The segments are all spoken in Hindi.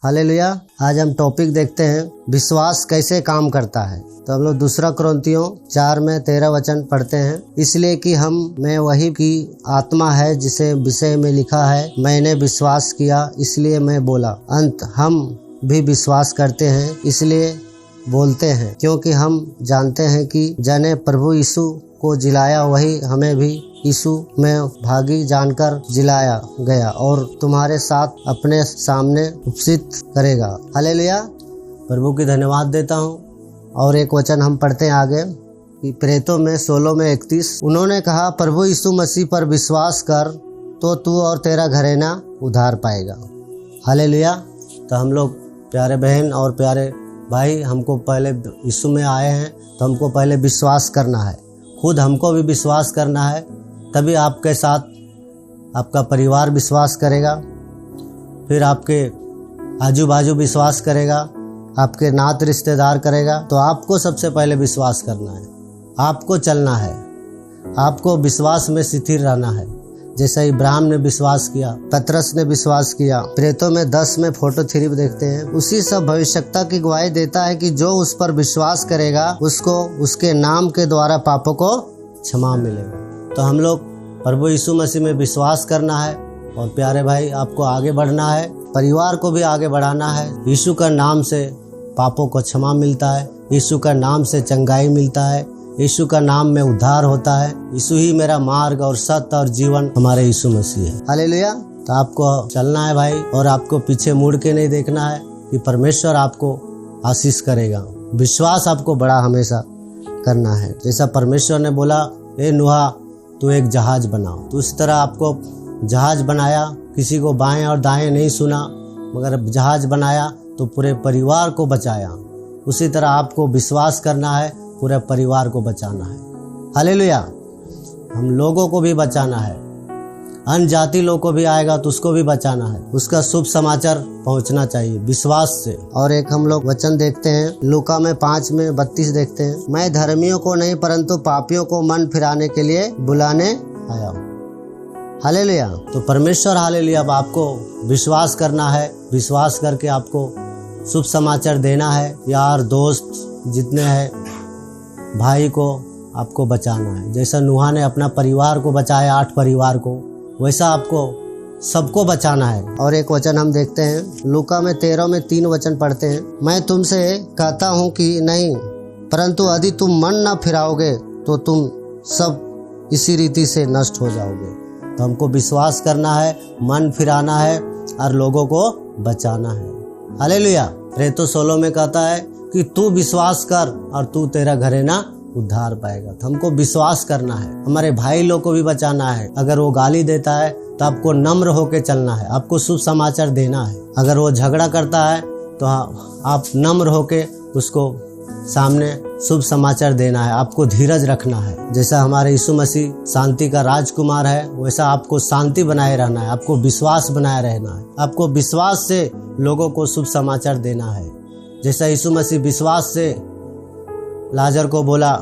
हालेलुया। आज हम टॉपिक देखते हैं विश्वास कैसे काम करता है। तो हम लोग 2 कुरिन्थियों 4 में 13 वचन पढ़ते हैं। इसलिए कि हम में वही की आत्मा है जिसे विषय में लिखा है, मैंने विश्वास किया इसलिए मैं बोला। अंत हम भी विश्वास करते हैं इसलिए बोलते हैं, क्योंकि हम जानते हैं कि जने प्रभु यीशु को जिलाया वही हमें भी यीशु में भागी जानकर जिलाया गया और तुम्हारे साथ अपने सामने उपस्थित करेगा। हालेलुया। प्रभु की धन्यवाद देता हूँ। और एक वचन हम पढ़ते हैं आगे कि प्रेरितों में 16 में 31, उन्होंने कहा प्रभु यीशु मसीह पर विश्वास कर तो तू और तेरा घरेना उद्धार पाएगा। हालेलुया। तो हम लोग प्यारे बहन और प्यारे भाई, हमको पहले यीशु में आए हैं तो हमको पहले विश्वास करना है। खुद हमको भी विश्वास करना है, तभी आपके साथ आपका परिवार विश्वास करेगा, फिर आपके आजू बाजू विश्वास करेगा, आपके नात रिश्तेदार करेगा। तो आपको सबसे पहले विश्वास करना है, आपको चलना है, आपको विश्वास में स्थिर रहना है। जैसा इब्राहिम ने विश्वास किया, पतरस ने विश्वास किया। प्रेरितों में 10 में 43 देखते हैं, उसी सब भविष्यता की गवाही देता है कि जो उस पर विश्वास करेगा उसको उसके नाम के द्वारा पापों को क्षमा मिलेगा। तो हम लोग प्रभु यीशु मसीह में विश्वास करना है। और प्यारे भाई, आपको आगे बढ़ना है, परिवार को भी आगे बढ़ाना है। यीशु का नाम से पापों को क्षमा मिलता है, यीशु का नाम से चंगाई मिलता है, यीशु का नाम में उद्धार होता है। यीशु ही मेरा मार्ग और सत्य और जीवन हमारे यीशु मसीह है। हालेलुया। तो आपको चलना है भाई, और आपको पीछे मुड़ के नहीं देखना है कि परमेश्वर आपको आशीष करेगा। विश्वास आपको बड़ा हमेशा करना है। जैसा परमेश्वर ने बोला, ए नूहा तू एक जहाज बनाओ, तो उस तरह आपको जहाज बनाया। किसी को बाएं और दाएं नहीं सुना, मगर जहाज बनाया तो पूरे परिवार को बचाया। उसी तरह आपको विश्वास करना है, पूरे परिवार को बचाना है। हालेलुया। हम लोगों को भी बचाना है, अन्य जाति लोग को भी आएगा तो उसको भी बचाना है। उसका शुभ समाचार पहुंचना चाहिए विश्वास से। और एक हम लोग वचन देखते हैं लूका में 5 में 32 देखते हैं, मैं धर्मियों को नहीं परंतु पापियों को मन फिराने के लिए बुलाने आया हूँ। हालेलुया। तो परमेश्वर हालेलुया। अब आपको विश्वास करना है, विश्वास करके आपको शुभ समाचार देना है। यार दोस्त जितने हैं, भाई को आपको बचाना है। जैसा नूहा ने अपना परिवार को बचाया, 8 परिवार को, वैसा आपको सबको बचाना है। और एक वचन हम देखते हैं लूका में 13 में 3 वचन पढ़ते हैं, मैं तुमसे कहता हूँ कि नहीं, परंतु यदि तुम मन न फिराओगे तो तुम सब इसी रीति से नष्ट हो जाओगे। तो हमको विश्वास करना है, मन फिराना है और लोगों को बचाना है। हालेलुया। प्रेरितों 16 में कहता है कि तू विश्वास कर और तू तेरा घरेना उद्धार पाएगा। तो हमको विश्वास करना है, हमारे भाई लोग को भी बचाना है। अगर वो गाली देता है तो आपको नम्र होके चलना है, आपको शुभ समाचार देना है। अगर वो झगड़ा करता है तो आप नम्र होके उसको सामने शुभ समाचार देना है। आपको धीरज रखना है। जैसा हमारे यीशु मसीह शांति का राजकुमार है, वैसा आपको शांति बनाए रहना है, आपको विश्वास बनाए रहना है। आपको विश्वास से लोगों को शुभ समाचार देना है। जैसा यीशु मसीह विश्वास से लाजर को बोला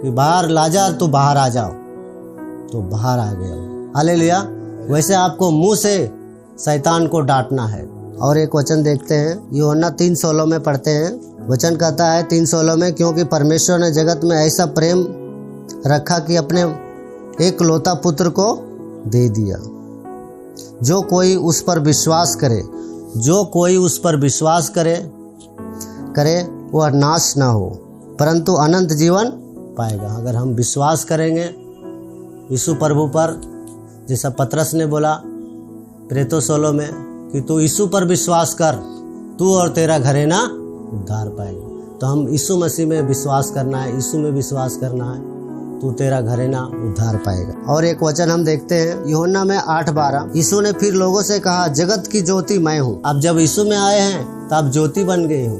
कि बाहर लाजर तू बाहर आ जाओ, तो बाहर आ गया। हालेलुया। वैसे आपको मुंह से शैतान को डांटना है। और एक वचन देखते हैं यूहन्ना 3:16 में पढ़ते हैं। वचन कहता है 3:16 में, क्योंकि परमेश्वर ने जगत में ऐसा प्रेम रखा कि अपने एकलौता पुत्र को दे दिया, जो कोई उस पर विश्वास करे, जो कोई उस पर विश्वास करे वह नाश ना हो परंतु अनंत जीवन पाएगा। अगर हम विश्वास करेंगे यीशु प्रभु पर, जैसा पतरस ने बोला प्रेरितों 16 में कि तू यीशु पर विश्वास कर, तू और तेरा घरेना उद्धार पाएगा। तो हम यीशु मसीह में विश्वास करना है, यीशु में विश्वास करना है, तू तेरा घरेना उद्धार पाएगा। और एक वचन हम देखते हैं यूहन्ना में 8:12, यीशु ने फिर लोगों से कहा, जगत की ज्योति मैं हूँ। अब जब यीशु में आए हैं तो आप ज्योति बन गए हो।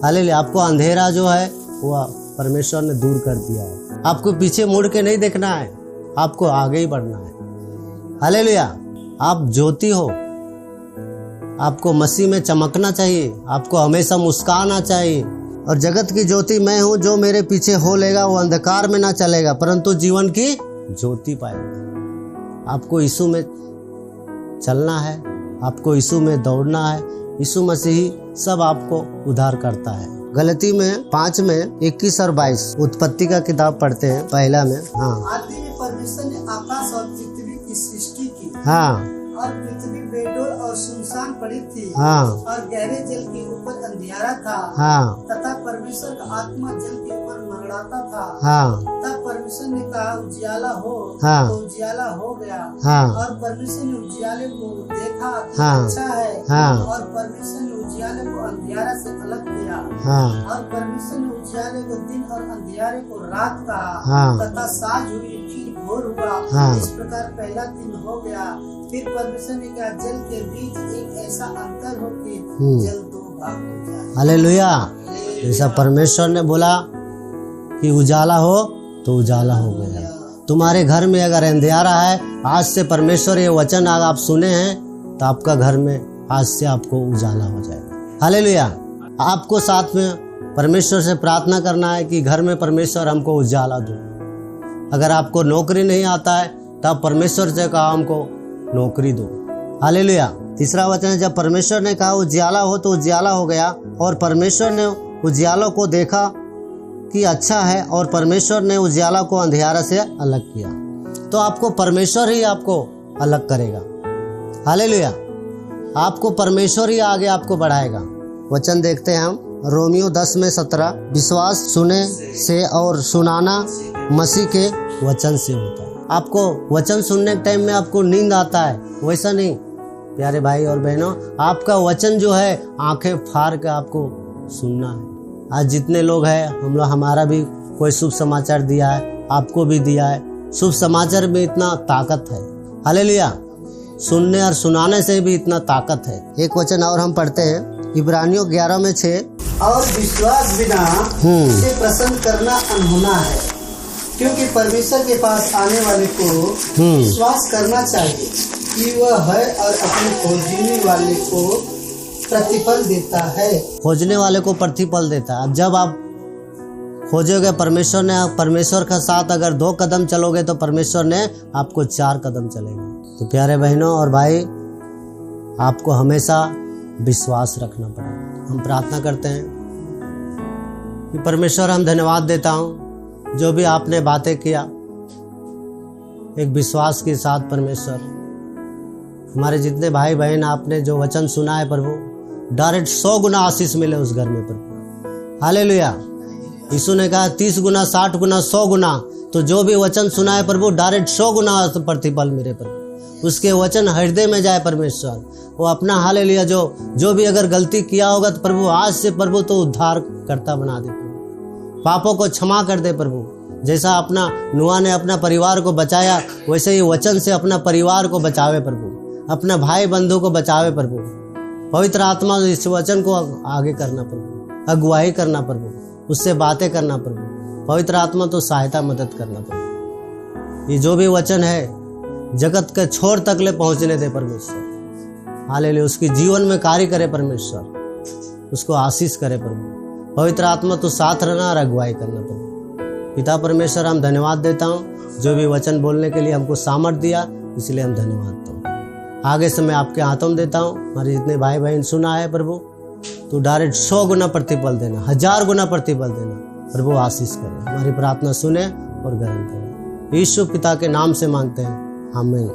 हालेलुया। आपको अंधेरा जो है वो परमेश्वर ने दूर कर दिया है। आपको पीछे मुड़ के नहीं देखना है, आपको आगे ही बढ़ना है। हालेलुया। आप ज्योति हो, आपको मसीह में चमकना चाहिए, आपको हमेशा मुस्कुराना चाहिए। और जगत की ज्योति मैं हूँ, जो मेरे पीछे हो लेगा वो अंधकार में ना चलेगा परंतु जीवन की ज्योति पाएगा। आपको यीशु में चलना है, आपको यीशु में दौड़ना है, यीशु मसीह सब आपको उद्धार करता है। गलती में 5 में 21 और 22 उत्पत्ति का किताब पढ़ते हैं पहला में। हाँ, आदि में परमेश्वर ने आकाश और पृथ्वी की सृष्टि की। हाँ, और पृथ्वी बेडोल और सुनसान पड़ी थी। हाँ, और गहरे जल के ऊपर अंधियारा था। हाँ, तथा परमेश्वर का आत्मा जल के ऊपर मरड़ाता था। हाँ, तब परमेश्वर ने कहा उजियाला हो। हाँ, तो उजियाला हो गया। हाँ, और परमेश्वर ने उजियाले को देखा तो हाँ, अच्छा है। हाँ, और परमेश्वर ने उजियाले को अंधियारा से अलग किया। हाँ, और परमेश्वर ने उजियाले को दिन और अंधियारे को रात कहा। हाँ, तथा साँझ हुई फिर भोर हुआ। हाँ। इस प्रकार पहला दिन हो गया। फिर परमेश्वर ने कहा जल के बीच एक ऐसा अंतर हो कि जल 2 भाग हो जाए। हालेलुया। जैसा परमेश्वर ने बोला कि उजाला हो तो उजाला हो गया। तुम्हारे घर में अगर अंधियारा है, आज से परमेश्वर ये वचन अगर आप सुने हैं तो आपका घर में आज से आपको उजाला हो जाएगा। हालेलुया। आपको साथ में परमेश्वर से प्रार्थना करना है कि घर में परमेश्वर हमको उजाला दो। अगर आपको नौकरी नहीं आता है तब परमेश्वर से कहा हमको नौकरी दो। हालेलुया। तीसरा वचन है, जब परमेश्वर ने कहा उजियाला हो तो उजियाला हो गया। और परमेश्वर ने उजियालों को देखा कि अच्छा है, और परमेश्वर ने उजियाला को अंधियारा से अलग किया। तो आपको परमेश्वर ही आपको अलग करेगा। हालेलुया। आपको परमेश्वर ही आगे आपको बढ़ाएगा। वचन देखते हैं हम रोमियो 10:17, विश्वास सुने से और सुनाना मसीह के वचन से होता है। आपको वचन सुनने के टाइम में आपको नींद आता है, वैसा नहीं प्यारे भाई और बहनों। आपका वचन जो है आंखें फाड़ के आपको सुनना है। आज जितने लोग हैं हम लोग, हमारा भी कोई शुभ समाचार दिया है, आपको भी दिया है। शुभ समाचार में इतना ताकत है। हालेलुया। सुनने और सुनाने से भी इतना ताकत है। एक वचन और हम पढ़ते हैं इब्रानियों 11:6, और विश्वास बिना उसे प्रसन्न करना अनहोना है, क्योंकि परमेश्वर के पास आने वाले को विश्वास करना चाहिए कि वह है और अपने खोजने वाले को प्रतिफल देता है। खोजने वाले को प्रतिफल देता है। अब जब आप खोजोगे परमेश्वर के साथ अगर 2 कदम चलोगे तो परमेश्वर ने आपको 4 कदम चलेंगे। तो प्यारे बहनों और भाई, आपको हमेशा विश्वास रखना पड़ेगा। हम प्रार्थना करते हैं कि परमेश्वर, हम धन्यवाद देता हूँ जो भी आपने बातें किया, एक विश्वास के साथ परमेश्वर, हमारे जितने भाई बहन आपने जो वचन सुना है प्रभु, डायरेक्ट 100 गुना आशीष मिले उस घर में प्रभु। हालेलुया। यीशु ने कहा 30 गुना, 60 गुना, 100 गुना। तो जो भी वचन सुना है प्रभु, डायरेक्ट 100 गुना प्रतिफल मेरे प्रभु। उसके वचन हृदय में जाए परमेश्वर। वो अपना हालेलुया जो भी अगर गलती किया होगा तो प्रभु आज से प्रभु तो उद्धार करता बना दे प्रभु। पापों को क्षमा कर दे प्रभु। जैसा अपना नूह ने अपना परिवार को बचाया, वैसे ही वचन से अपना परिवार को बचावे प्रभु, अपना भाई बंधु को बचावे प्रभु। पवित्र आत्मा इस वचन को आगे करना प्रभु, अगुवाई करना प्रभु, उससे बातें करना प्रभु। पवित्र आत्मा तो सहायता मदद करना प्रभु। ये जो भी वचन है जगत के छोर तक ले पहुंचने दे परमेश्वर। हालेलुया। उसकी जीवन में कार्य करे परमेश्वर, उसको आशीष करे प्रभु। पवित्र आत्मा तो साथ रहना और अगुवाई करना प्रभु। पिता परमेश्वर, हम धन्यवाद देता हूँ जो भी वचन बोलने के लिए हमको सामर्थ्य दिया, इसलिए हम धन्यवाद देता हूँ। आगे से मैं आपके हाथों में देता हूँ। हमारे जितने भाई बहन सुना है प्रभु, तो डायरेक्ट 100 गुना प्रतिफल देना, 1000 गुना प्रतिफल देना प्रभु। आशीष करे, हमारी प्रार्थना सुने और ग्रहण करें। यीशु पिता के नाम से मांगते हैं, आमीन।